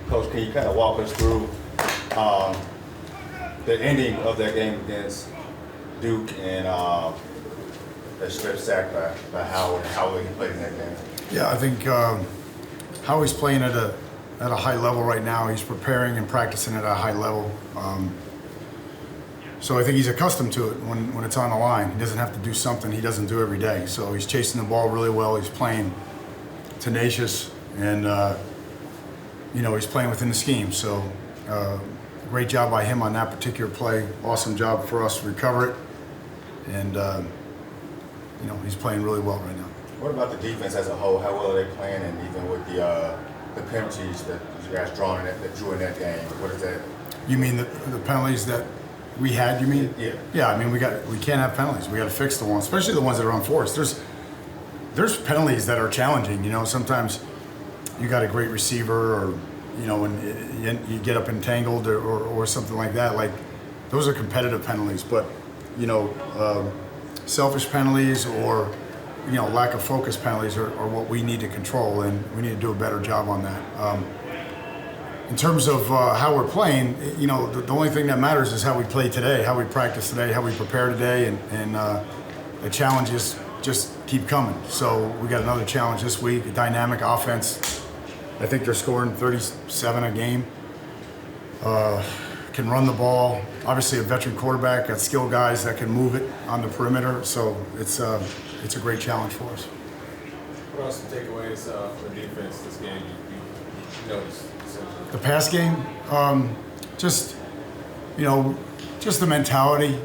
Coach, can you kind of walk us through the ending of that game against Duke and that strip sack by Howard, how he played in that game? Yeah, I think Howie's playing at a high level right now. He's preparing and practicing at a high level. So I think he's accustomed to it when it's on the line. He doesn't have to do something he doesn't do every day. So he's chasing the ball really well. He's playing tenacious, and he's playing within the scheme. So great job by him on that particular play. Awesome job for us to recover it, and he's playing really well right now. What about the defense as a whole? How well are they playing, and even with the penalties that you guys drew in that game? What is that? You mean the penalties that we had? You mean? Yeah. Yeah. I mean, we can't have penalties. We got to fix the ones, especially the ones that are unforced. There's penalties that are challenging. Sometimes you got a great receiver, or when you get up entangled or something like that. Like those are competitive penalties, but selfish penalties or lack of focus penalties are what we need to control, and we need to do a better job on that. In terms of how we're playing, the only thing that matters is how we play today, how we practice today, how we prepare today, and the challenges just keep coming. So we got another challenge this week, a dynamic offense. I think they're scoring 37 a game. Can run the ball. Obviously a veteran quarterback, got skilled guys that can move it on the perimeter. So it's a great challenge for us. What are some takeaways for defense this game you noticed? The pass game, just the mentality,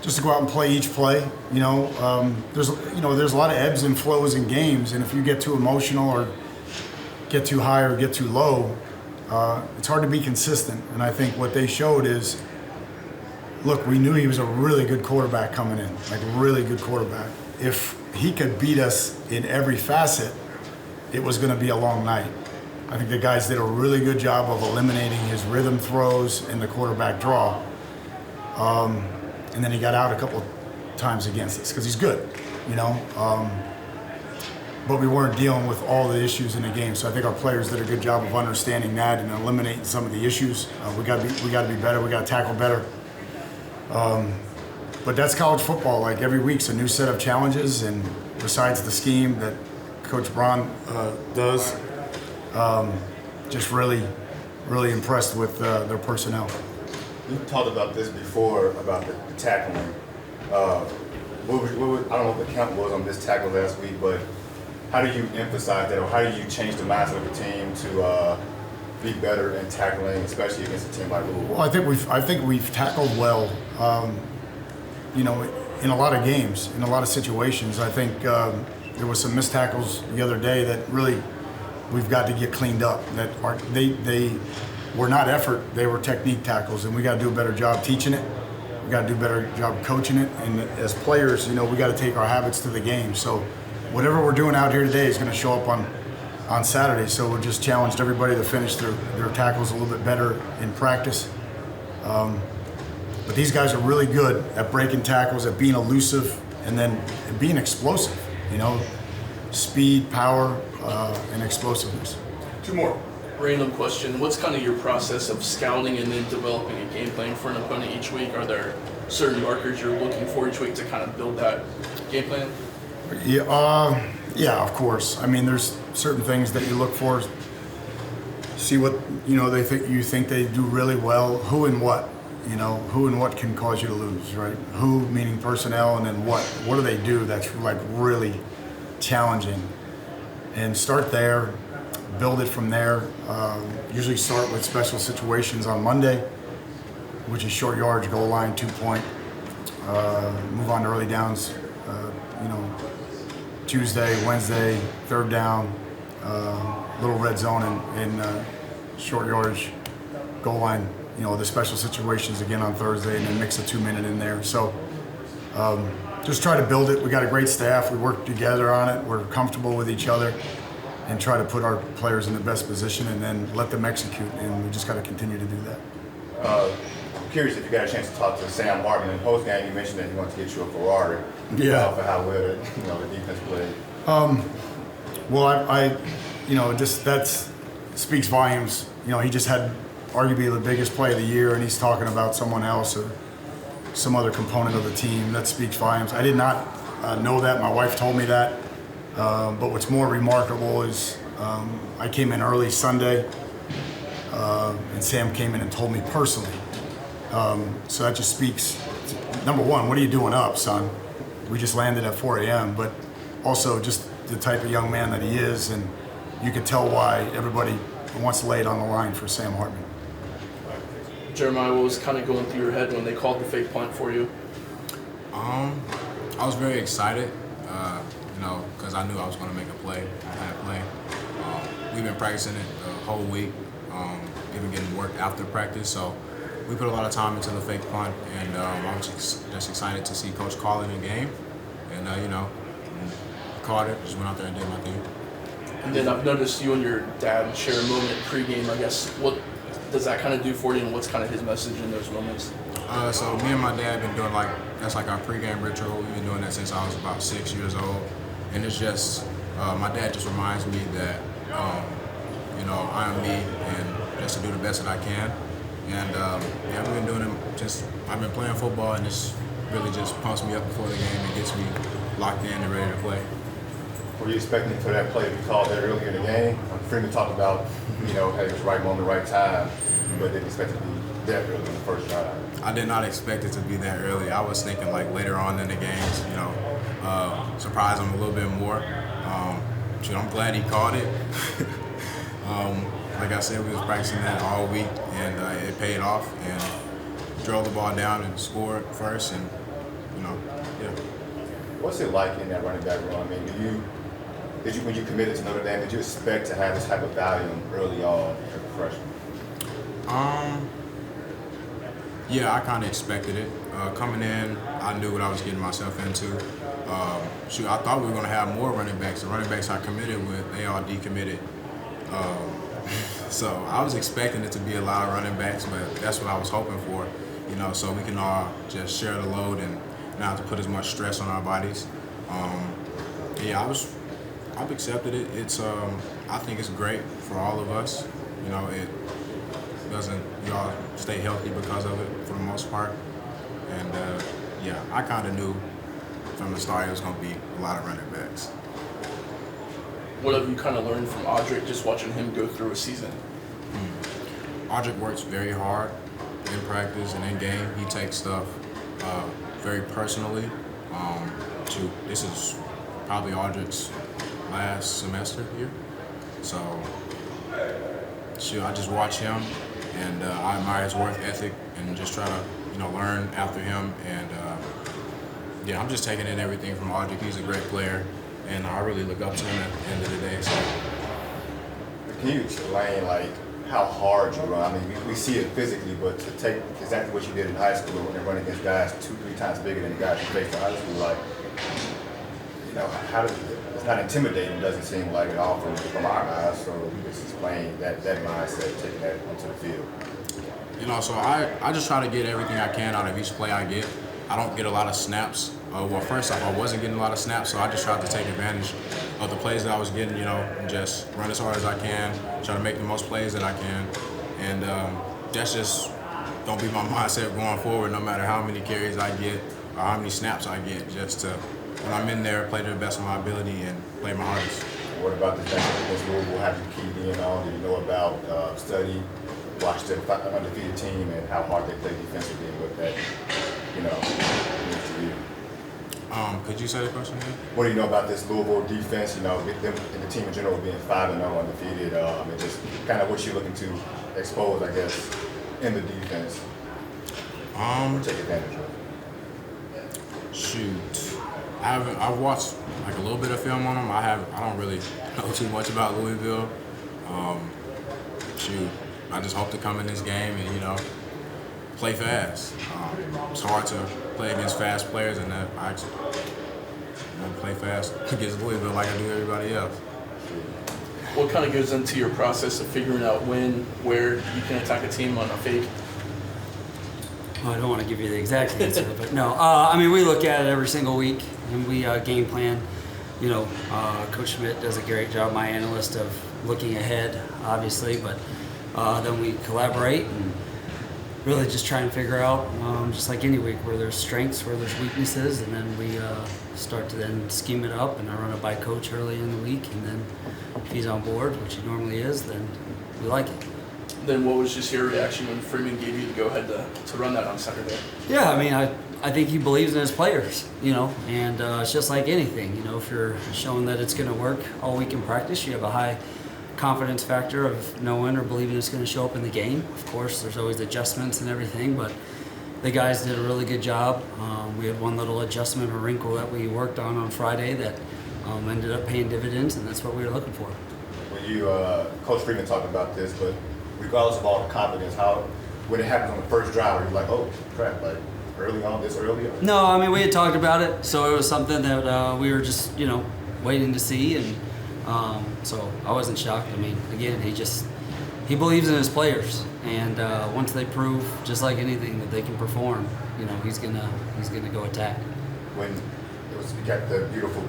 just to go out and play each play. There's a lot of ebbs and flows in games, and if you get too emotional or get too high or get too low, it's hard to be consistent. And I think what they showed is, look, we knew he was a really good quarterback coming in, like a really good quarterback. If he could beat us in every facet, it was going to be a long night. I think the guys did a really good job of eliminating his rhythm throws and the quarterback draw. And then he got out a couple times against us because he's good, but we weren't dealing with all the issues in the game. So I think our players did a good job of understanding that and eliminating some of the issues. We got to be better. We got to tackle better. But that's college football. Like every week's a new set of challenges, and besides the scheme that Coach Braun does, just really, really impressed with their personnel. You talked about this before about the tackling. I don't know what the count was on this tackle last week, but how do you emphasize that, or how do you change the mindset of the team to be better in tackling, especially against a team like Louisville? Well, I think we've tackled well. In a lot of games, in a lot of situations. I think there was some missed tackles the other day that really we've got to get cleaned up. That they were not effort, they were technique tackles, and we got to do a better job teaching it. We got to do a better job coaching it, and as players, we got to take our habits to the game. So whatever we're doing out here today is going to show up on Saturday. So we just challenged everybody to finish their tackles a little bit better in practice. But these guys are really good at breaking tackles, at being elusive, and then being explosive. Speed, power, and explosiveness. Two more. Random question. What's kind of your process of scouting and then developing a game plan for an opponent each week? Are there certain markers you're looking for each week to kind of build that game plan? Yeah, of course. I mean, there's certain things that you look for. See what you think they do really well. Who and what. Who and what can cause you to lose, right? Who meaning personnel, and then what. What do they do that's like really challenging? And start there. Build it from there. Usually start with special situations on Monday, which is short yardage, goal line, 2-point. Move on to early downs, Tuesday, Wednesday, third down, little red zone and short yardage, goal line, the special situations again on Thursday, and then mix a 2-minute in there. So just try to build it. We got a great staff. We work together on it. We're comfortable with each other, and try to put our players in the best position and then let them execute. And we just got to continue to do that. I'm curious if you got a chance to talk to Sam Hartman in post game. You mentioned that he wanted to get you a Ferrari. Yeah. For how well the defense played. Well, I that's speaks volumes. You know, he just had arguably the biggest play of the year, and he's talking about someone else or some other component of the team. That speaks volumes. I did not know that. My wife told me that. But what's more remarkable is I came in early Sunday, and Sam came in and told me personally. So that just speaks, number one, what are you doing up, son? We just landed at 4 a.m., but also just the type of young man that he is, and you can tell why everybody wants to lay it on the line for Sam Hartman. Jeremiah, what was kind of going through your head when they called the fake punt for you? I was very excited, because I knew I was going to make a play. I had a play. We've been practicing it the whole week, even getting work after practice. So we put a lot of time into the fake punt, and I was just excited to see Coach call it in game. And, called it, just went out there and did my thing. And then I've noticed you and your dad share a moment pregame. I guess, what does that kind of do for you, and what's kind of his message in those moments? So me and my dad been doing that's like our pregame ritual. We've been doing that since I was about 6 years old. And it's just, my dad just reminds me that, I am me and just to do the best that I can. And we've been doing it I've been playing football, and it's really just pumps me up before the game and gets me locked in and ready to play. Were you expecting for that play to be called that earlier in the game? Freeman talked about, hey, it was right moment, right time, but didn't expect it to be that early in the first drive. I did not expect it to be that early. I was thinking later on in the games, surprise him a little bit more. I'm glad he caught it. Like I said, we was practicing that all week, and it paid off. And drove the ball down and scored first, and yeah. What's it like in that running back room? I mean, when you committed to Notre Dame, did you expect to have this type of volume early on as a freshman? Yeah, I kind of expected it. Coming in, I knew what I was getting myself into. I thought we were going to have more running backs. The running backs I committed with, they all decommitted. So I was expecting it to be a lot of running backs, but that's what I was hoping for, so we can all just share the load and not have to put as much stress on our bodies. I've accepted it. It's I think it's great for all of us. It doesn't, y'all stay healthy because of it for the most part. And I kind of knew from the start it was going to be a lot of running backs. What have you kind of learned from Audric just watching him go through a season? Audric works very hard in practice and in game. He takes stuff very personally. This is probably Audric's last semester here. So I just watch him, and I admire his work ethic and just try to learn after him. And I'm just taking in everything from Audric. He's a great player, and I really look up to him at the end of the day. So. Can you explain how hard you run? I mean, we see it physically, but to take exactly what you did in high school and run against guys 2-3 times bigger than the guys you faced in high school, how does it's not intimidating? Doesn't seem like it all from our eyes. So you just explain that mindset, taking that onto the field. So I just try to get everything I can out of each play I get. I don't get a lot of snaps. First off, I wasn't getting a lot of snaps, so I just tried to take advantage of the plays that I was getting, and just run as hard as I can, try to make the most plays that I can. And that's just going to be my mindset going forward, no matter how many carries I get or how many snaps I get, just to, when I'm in there, play to the best of my ability and play my hardest. What about the fact that Louisville have you keyed in on? Do you know about study, watch the undefeated team and how hard they play defensively and what that, means to you? Could you say the question again? What do you know about this Louisville defense? With them and the team in general being 5-0 undefeated, and just kind of what you're looking to expose, I guess, in the defense. Take advantage of. Shoot, I've watched a little bit of film on them. I don't really know too much about Louisville. I just hope to come in this game and play fast. It's hard to play against fast players, and I actually play fast against Louisville like I do everybody else. What kind of goes into your process of figuring out when, where you can attack a team on a fake? Well, I don't want to give you the exact answer, but no. We look at it every single week, and we game plan. Coach Schmidt does a great job, my analyst, of looking ahead. obviously, but then we collaborate and really just try and figure out, just like any week, where there's strengths, where there's weaknesses, and then we start to then scheme it up, and I run it by coach early in the week, and then if he's on board, which he normally is, then we like it. Then what was just your reaction when Freeman gave you the go-ahead to run that on Saturday? Yeah, I mean, I think he believes in his players, and it's just like anything, if you're showing that it's going to work all week in practice, you have a high confidence factor of knowing or believing it's going to show up in the game. Of course, there's always adjustments and everything, but the guys did a really good job. We had one little adjustment or wrinkle that we worked on Friday that ended up paying dividends, and that's what we were looking for. When you, Coach Freeman talked about this, but regardless of all the confidence, when it happens on the first drive, you're like, oh crap, like early on, this early on? No, I mean, we had talked about it, so it was something that we were just, waiting to see, and so I wasn't shocked. I mean, again, he believes in his players, and once they prove, just like anything, that they can perform, he's gonna go attack. When you got the beautiful,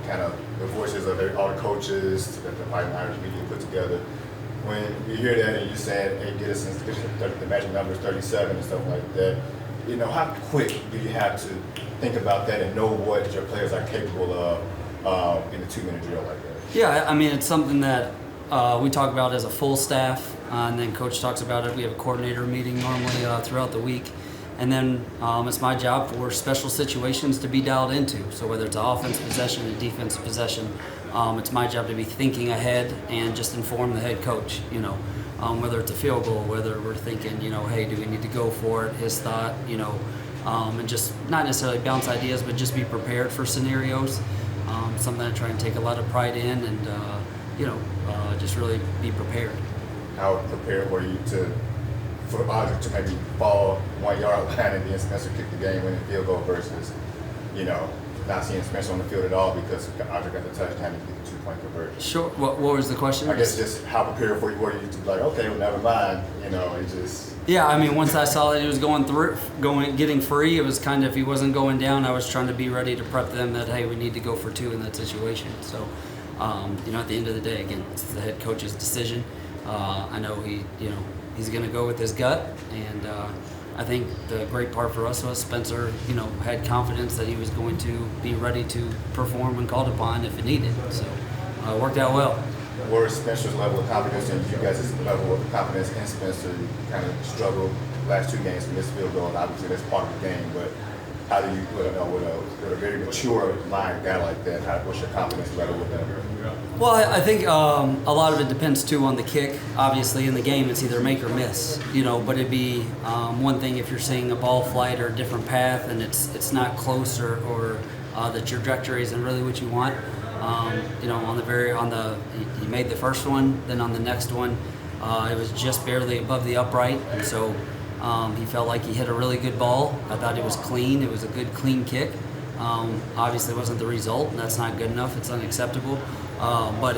kind of the voices of all the coaches that the Fighting Irish media put together. When you hear that and you're saying, hey, get us the magic number is 37 and stuff like that, how quick do you have to think about that and know what your players are capable of in a 2-minute drill like that? Yeah, I mean, it's something that we talk about as a full staff, and then Coach talks about it. We have a coordinator meeting normally throughout the week. And then it's my job for special situations to be dialed into. So whether it's an offensive possession, a defensive possession, it's my job to be thinking ahead and just inform the head coach, whether it's a field goal, whether we're thinking, hey, do we need to go for it, his thought, and just not necessarily bounce ideas, but just be prepared for scenarios. Something I try and take a lot of pride in, and, just really be prepared. How prepared were you for Audrey to maybe fall 1 yard line and then Spencer kick the game-winning field goal versus, not seeing Spencer on the field at all because Audrey got the touchdown and get the 2-point conversion? Sure. What was the question? I guess just how prepared were you to be like, okay, well, never mind, it just... Yeah, I mean, once I saw that he was getting free, it was kind of, if he wasn't going down, I was trying to be ready to prep them that, hey, we need to go for 2 in that situation. So, at the end of the day, again, it's the head coach's decision. I know he's going to go with his gut, and I think the great part for us was Spencer, had confidence that he was going to be ready to perform when called upon if it needed. So, it worked out well. What is Spencer's level of confidence and you guys' level of confidence in Spencer? You kind of struggled last 2 games to miss field goal, and obviously that's part of the game, but how do you, with a very mature mind guy like that, what's your confidence level with that? Well, I think a lot of it depends too on the kick. Obviously, in the game, it's either make or miss, but it'd be one thing if you're seeing a ball flight or a different path and it's not close or the trajectory isn't really what you want. He made the first one, then on the next one, it was just barely above the upright, and so he felt like he hit a really good ball. I thought it was clean. It was a good, clean kick. Obviously, it wasn't the result, and that's not good enough. It's unacceptable. But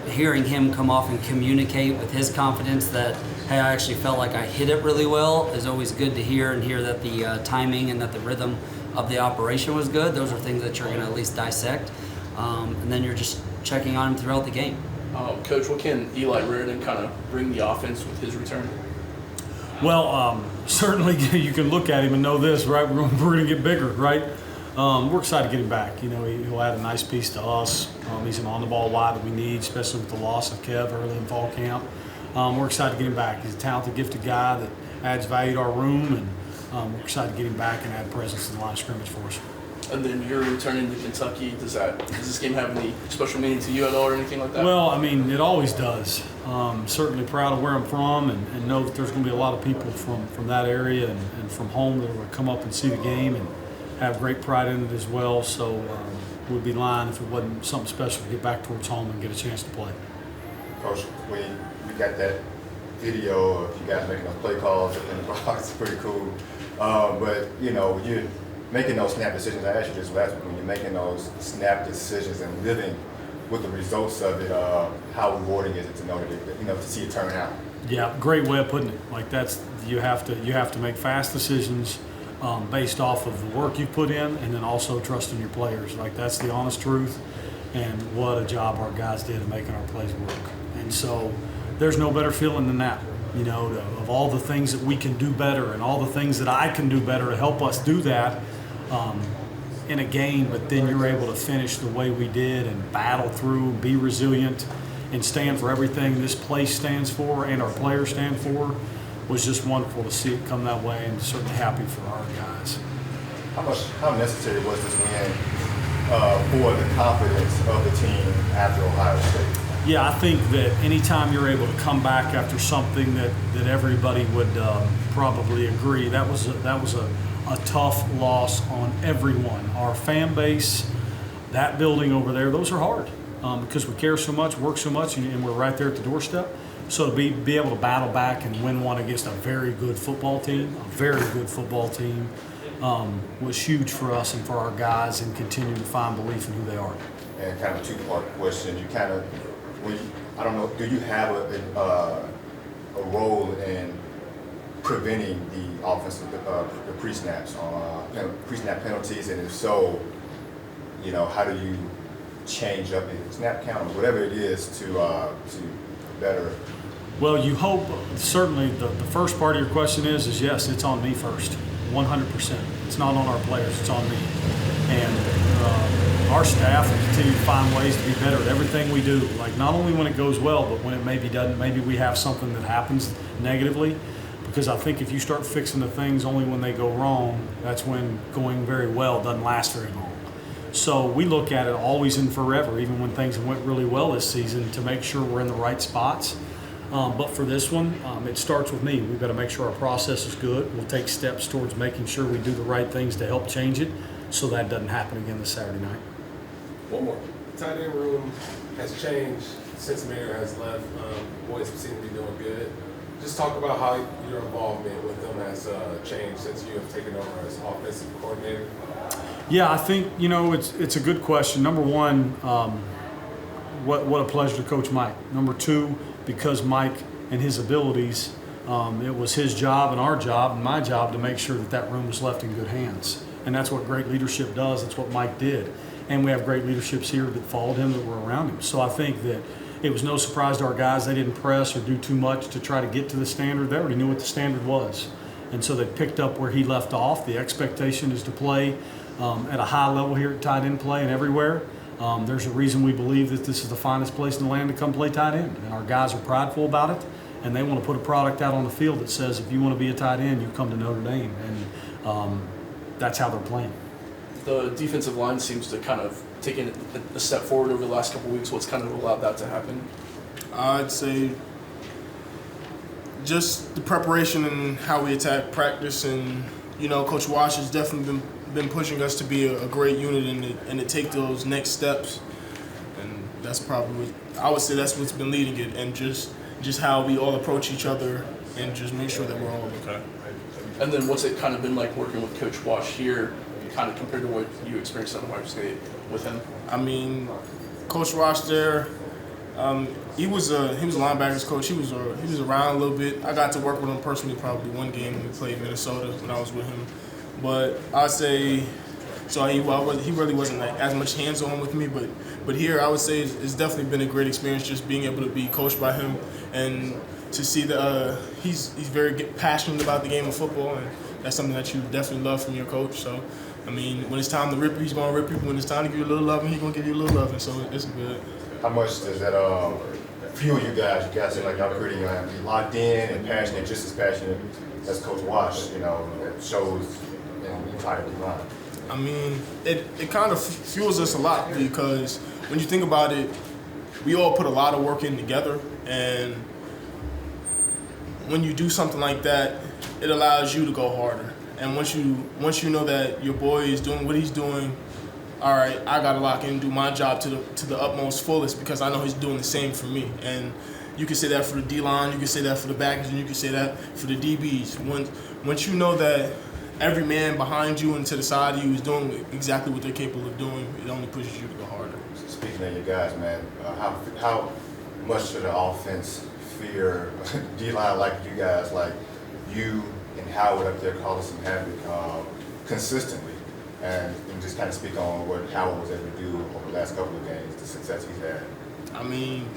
hearing him come off and communicate with his confidence that, hey, I actually felt like I hit it really well is always good to hear, and hear that the timing and that the rhythm of the operation was good. Those are things that you're going to at least dissect. And then you're just checking on him throughout the game. Coach, what can Eli Reardon kind of bring the offense with his return? Well, certainly you can look at him and know this, right? We're going to get bigger, right? We're excited to get him back. He'll add a nice piece to us. He's an on-the-ball wide that we need, especially with the loss of Kev early in fall camp. We're excited to get him back. He's a talented, gifted guy that adds value to our room, and we're excited to get him back and add presence in the line of scrimmage for us. And then you're returning to Kentucky. Does this game have any special meaning to you at all or anything like that? Well, I mean, it always does. Certainly proud of where I'm from and know that there's going to be a lot of people from that area and from home that are going to come up and see the game and have great pride in it as well. So we'd be lying if it wasn't something special to get back towards home and get a chance to play. Coach, when we got that video of you guys making those play calls in the box, it's pretty cool. But, you're making those snap decisions. I asked you this last week, when you're making those snap decisions and living with the results of it, how rewarding is it to know that to see it turn out? Yeah, great way of putting it. Like you have to make fast decisions based off of the work you put in, and then also trusting your players. Like that's the honest truth. And what a job our guys did in making our plays work. And so there's no better feeling than that. You know, of all the things that we can do better and all the things that I can do better to help us do that in a game, but then you're able to finish the way we did and battle through, be resilient, and stand for everything this place stands for and our players stand for, was just wonderful to see it come that way, and certainly happy for our guys. How necessary was this win for the confidence of the team after Ohio State? Yeah, I think that anytime you're able to come back after something that everybody would probably agree, that was a tough loss on everyone. Our fan base, that building over there, those are hard because we care so much, work so much, and we're right there at the doorstep. So to be able to battle back and win one against a very good football team, was huge for us and for our guys, and continue to find belief in who they are. And kind of a two-part question. You kind of, I don't know, do you have a role in preventing the offensive, the pre-snaps, pre-snap penalties, and if so, you know, how do you change up the snap count or whatever it is to better? Well, you hope, certainly the first part of your question is yes, it's on me first, 100%. It's not on our players, it's on me. And our staff will continue to find ways to be better at everything we do, like not only when it goes well, but when it maybe doesn't, maybe we have something that happens negatively. Because I think if you start fixing the things only when they go wrong, that's when going very well doesn't last very long. So we look at it always and forever, even when things went really well this season, to make sure we're in the right spots. But for this one, it starts with me. We've got to make sure our process is good. We'll take steps towards making sure we do the right things to help change it so that doesn't happen again this Saturday night. One more. The tight end room has changed since Mayor has left. Boys seem to be doing good. Just talk about how your involvement with them has changed since you have taken over as offensive coordinator. Yeah, I think, you know, it's a good question. Number one, what a pleasure to coach Mike. Number two, because Mike and his abilities, it was his job and our job and my job to make sure that room was left in good hands. And that's what great leadership does. That's what Mike did. And we have great leaderships here that followed him, that were around him. So I think that it was no surprise to our guys. They didn't press or do too much to try to get to the standard. They already knew what the standard was. And so they picked up where he left off. The expectation is to play at a high level here at tight end play and everywhere. There's a reason we believe that this is the finest place in the land to come play tight end. And our guys are prideful about it. And they want to put a product out on the field that says if you want to be a tight end, you come to Notre Dame. And that's how they're playing. The defensive line seems to kind of taken a step forward over the last couple of weeks. What's kind of allowed that to happen? I'd say just the preparation and how we attack practice, and you know, Coach Wash has definitely been pushing us to be a great unit and to take those next steps, and that's probably I would say that's what's been leading it, and just how we all approach each other and just make sure that we're all okay. And then what's it kind of been like working with Coach Wash here, kind of compared to what you experienced at Ohio State with him? I mean, Coach Wash there, he was a linebackers coach. He was around a little bit. I got to work with him personally probably one game when we played Minnesota when I was with him. But I'd say so he really wasn't like as much hands-on with me. But here I would say it's definitely been a great experience just being able to be coached by him and to see that he's very passionate about the game of football, and that's something that you definitely love from your coach. So. I mean, when it's time to rip you, he's going to rip you. When it's time to give you a little love, he's going to give you a little love. And so it's good. How much does that fuel you guys? You guys seem like y'all pretty locked in and passionate, just as passionate as Coach Wash, you know, that shows in the entire line. I mean, it kind of fuels us a lot because when you think about it, we all put a lot of work in together. And when you do something like that, it allows you to go harder. And once you know that your boy is doing what he's doing, all right, I gotta lock in and do my job to the utmost fullest because I know he's doing the same for me. And you can say that for the D-line, you can say that for the backers, and you can say that for the DBs. Once you know that every man behind you and to the side of you is doing exactly what they're capable of doing, it only pushes you to go harder. Speaking of you guys, man, how much should the offense fear D-line like you guys, like you and Howard up there causing some havoc consistently, and just kind of speak on what Howard was able to do over the last couple of games, the success he's had. I mean,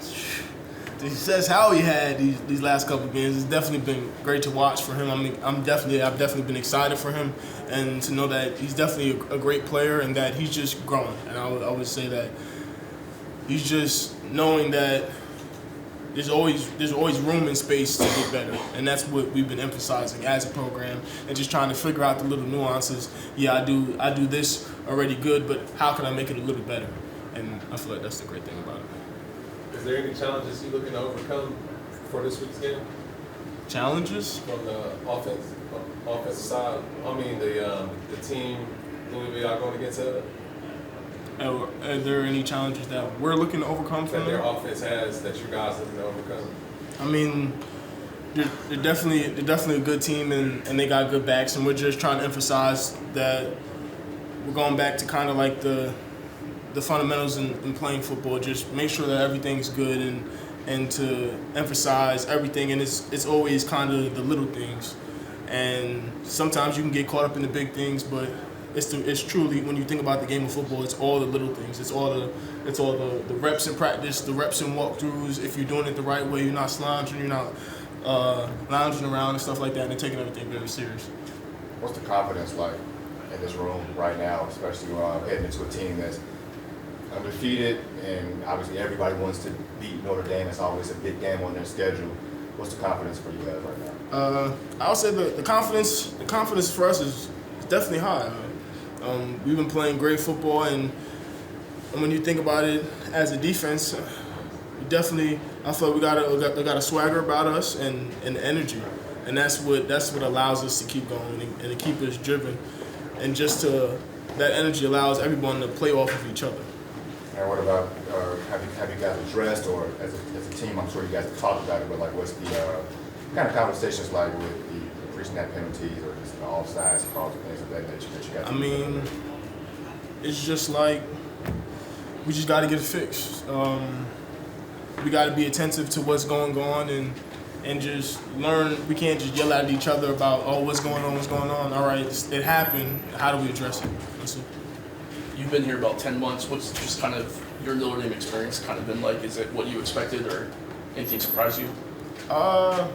success how he had these last couple of games. It's definitely been great to watch for him. I mean, I've definitely been excited for him, and to know that he's definitely a great player and that he's just growing. And I would say that he's just knowing that there's always room and space to get better, and that's what we've been emphasizing as a program, and just trying to figure out the little nuances. Yeah, I do this already good, but how can I make it a little better? And I feel like that's the great thing about it. Is there any challenges you're looking to overcome for this week's game? Challenges? From the offensive side, I mean the team Louisville y'all going against Are there any challenges that we're looking to overcome from that their them? offense has that you guys looking to overcome? I mean, they're definitely a good team, and they got good backs, and we're just trying to emphasize that we're going back to kind of like the fundamentals in playing football. Just make sure that everything's good, and to emphasize everything, and it's always kind of the little things, and sometimes you can get caught up in the big things, but it's truly, when you think about the game of football, it's all the little things. It's all the reps in practice, the reps in walkthroughs. If you're doing it the right way, you're not slouching, you're not lounging around and stuff like that, and taking everything very serious. What's the confidence like in this room right now, especially heading into a team that's undefeated, and obviously everybody wants to beat Notre Dame. It's always a big game on their schedule. What's the confidence for you guys right now? I would say the confidence for us is definitely high. We've been playing great football, and when you think about it as a defense, I feel we got a swagger about us and energy, and that's what allows us to keep going and to keep us driven, and that energy allows everyone to play off of each other. And what about have you guys addressed, or as a team? I'm sure you guys have talked about it, but like, what's the kind of conversations like with the pre-snap penalties or just the offsides calls and things of that nature that you guys? I mean, it's just like we just got to get it fixed. We got to be attentive to what's going on and just learn. We can't just yell at each other about, oh, what's going on. All right, it happened. How do we address it? That's it. You've been here about 10 months. What's just kind of your Notre Dame experience kind of been like? Is it what you expected, or anything surprise you? I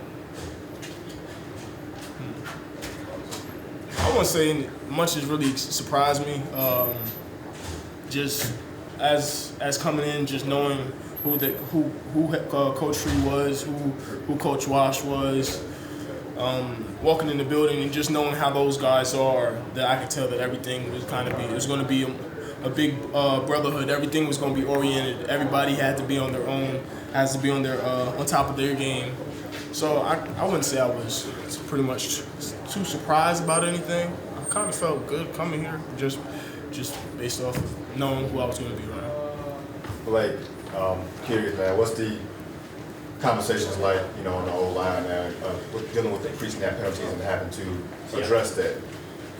wouldn't say much has really surprised me. Just as coming in, just knowing who Coach Free was, who Coach Wash was, walking in the building and just knowing how those guys are, that I could tell that everything was going to be a big brotherhood. Everything was going to be oriented. Everybody had to be on their own, on top of their game. So I wouldn't say I was pretty much too surprised about anything. I kind of felt good coming here, just based off of knowing who I was going to be around. Blake, curious, man, what's the conversations like, on the O-line with dealing with the pre-snap penalties and having to address that?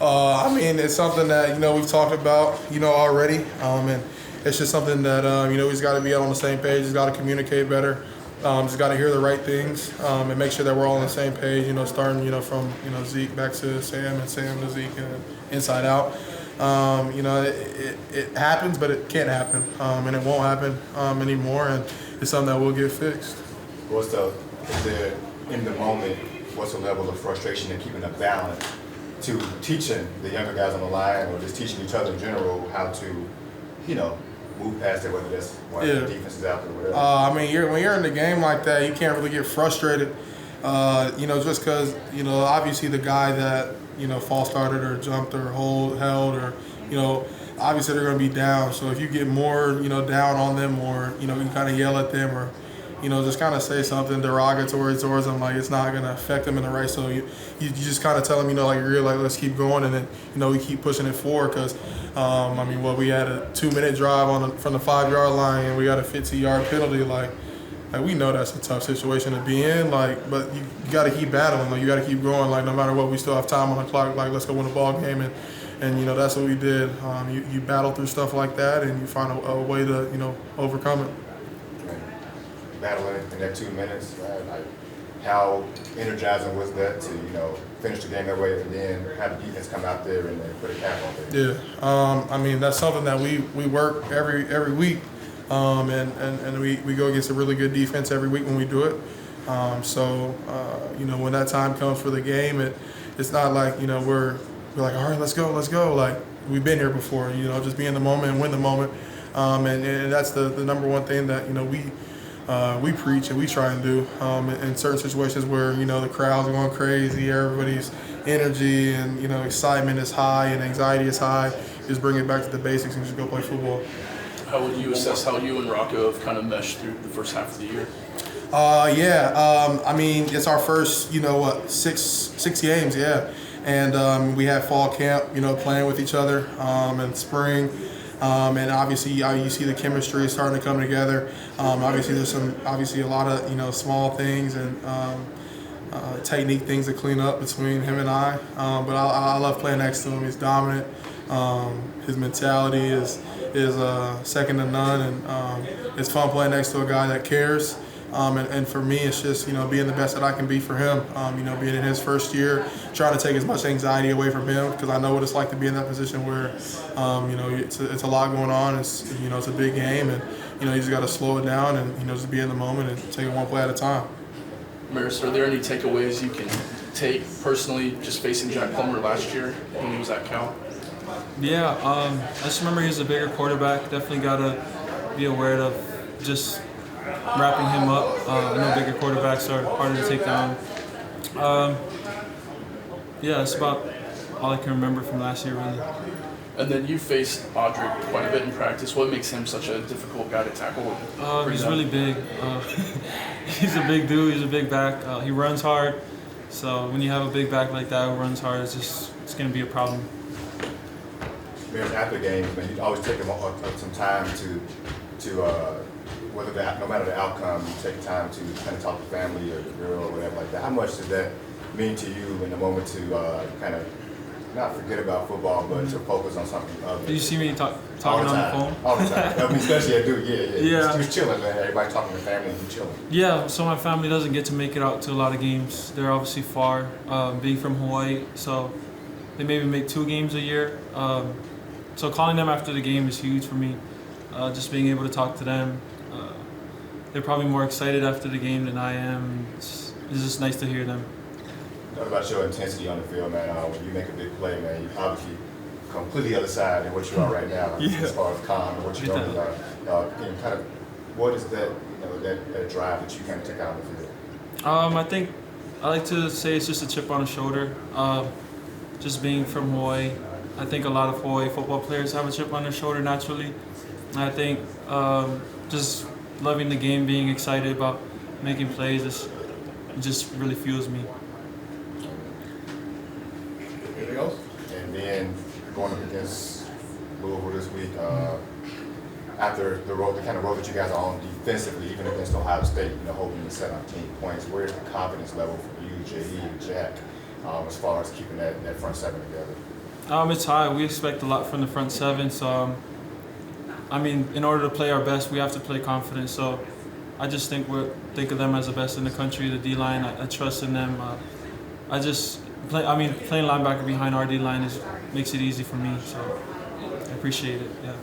I mean, it's something that, we've talked about, already. And it's just something that, we just got to be out on the same page. Just got to communicate better. Just got to hear the right things and make sure that we're all on the same page, starting, from, Zeke back to Sam and Sam to Zeke and inside out. It happens, but it can't happen. And it won't happen anymore. And it's something that will get fixed. In the moment, what's the level of frustration in keeping a balance to teaching the younger guys on the line, or just teaching each other in general how to, move past it, whether that's why the defense is out there or whatever? I mean, when you're in the game like that, you can't really get frustrated, just because, obviously the guy that, false started or jumped or held or, obviously they're going to be down. So if you get more, down on them, or, you kind of yell at them, or, just kind of say something derogatory towards them, like it's not going to affect them in the right. So you just kind of tell them, let's keep going, and then, we keep pushing it forward because, we had a 2-minute drive from the 5-yard line, and we got a 15-yard penalty, like we know that's a tough situation to be in, but you got to keep battling, you got to keep going, no matter what, we still have time on the clock, let's go win the ball game, and that's what we did. You battle through stuff like that, and you find a way to, overcome it. Battling in that 2 minutes, how energizing was that to, finish the game that way and then have the defense come out there and put a cap on it? Yeah, that's something that we work every week. and we go against a really good defense every week when we do it. You know, when that time comes for the game, it's not like, you know, we're like, all right, let's go. Like, we've been here before, you know, just be in the moment and win the moment. And that's the number one thing that, you know, we preach and we try and do in certain situations where, you know, the crowd's going crazy, everybody's energy and, you know, excitement is high and anxiety is high. Just bring it back to the basics and just go play football. How would you assess how you and Rocco have kind of meshed through the first half of the year? I mean, it's our first, you know, what, six games, yeah. And we had fall camp, you know, playing with each other in spring. And obviously, you see the chemistry starting to come together. Obviously, there's a lot of, you know, small things and technique things to clean up between him and I. But I love playing next to him. He's dominant. His mentality is second to none, and it's fun playing next to a guy that cares. And for me, it's just, you know, being the best that I can be for him. You know, being in his first year, trying to take as much anxiety away from him, because I know what it's like to be in that position where, you know, it's a lot going on. It's, you know, it's a big game, and, you know, you just got to slow it down and, you know, just be in the moment and take it one play at a time. Marist, are there any takeaways you can take personally just facing Jack Plummer last year when he was at Cal? Yeah, I just remember he's a bigger quarterback. Definitely got to be aware of just wrapping him up. I know bigger quarterbacks are harder to take down. Yeah, that's about all I can remember from last year, really. And then you faced Audric quite a bit in practice. What makes him such a difficult guy to tackle? He's really big. He's a big dude. He's a big back. He runs hard. So when you have a big back like that who runs hard, it's going to be a problem. Marist, after games, man, you always take some time to no matter the outcome, you take time to kind of talk to family or the girl or whatever like that. How much does that mean to you in the moment to kind of not forget about football, but to focus on something other? Did you see me talking on the phone? All the time. I mean, especially I do, yeah. Yeah. You're chilling, man. Everybody talking to family and you chilling. Yeah, so my family doesn't get to make it out to a lot of games. They're obviously far, being from Hawaii, so they maybe make 2 games a year. So calling them after the game is huge for me. Just being able to talk to them. They're probably more excited after the game than I am. It's just nice to hear them. Talk about your intensity on the field, man. When you make a big play, man, you obviously completely other side than what you are right now, as far as calm and what you don't do. And kind of, what is that, you know, that drive that you kind of take out on the field? I think I like to say it's just a chip on the shoulder. Just being from Hawaii, I think a lot of Hawaii football players have a chip on their shoulder naturally. And I think just loving the game, being excited about making plays, it just really fuels me. Anything else? And then going up against Louisville this week, after the kind of road that you guys are on defensively, even against Ohio State, you know, holding the 17 points, where's the confidence level for you, J.E. and Jack, as far as keeping that front seven together? It's high. We expect a lot from the front seven. So, I mean, in order to play our best, we have to play confident. So, I just think of them as the best in the country. The D-line, I trust in them. Playing linebacker behind our D-line makes it easy for me. So, I appreciate it. Yeah.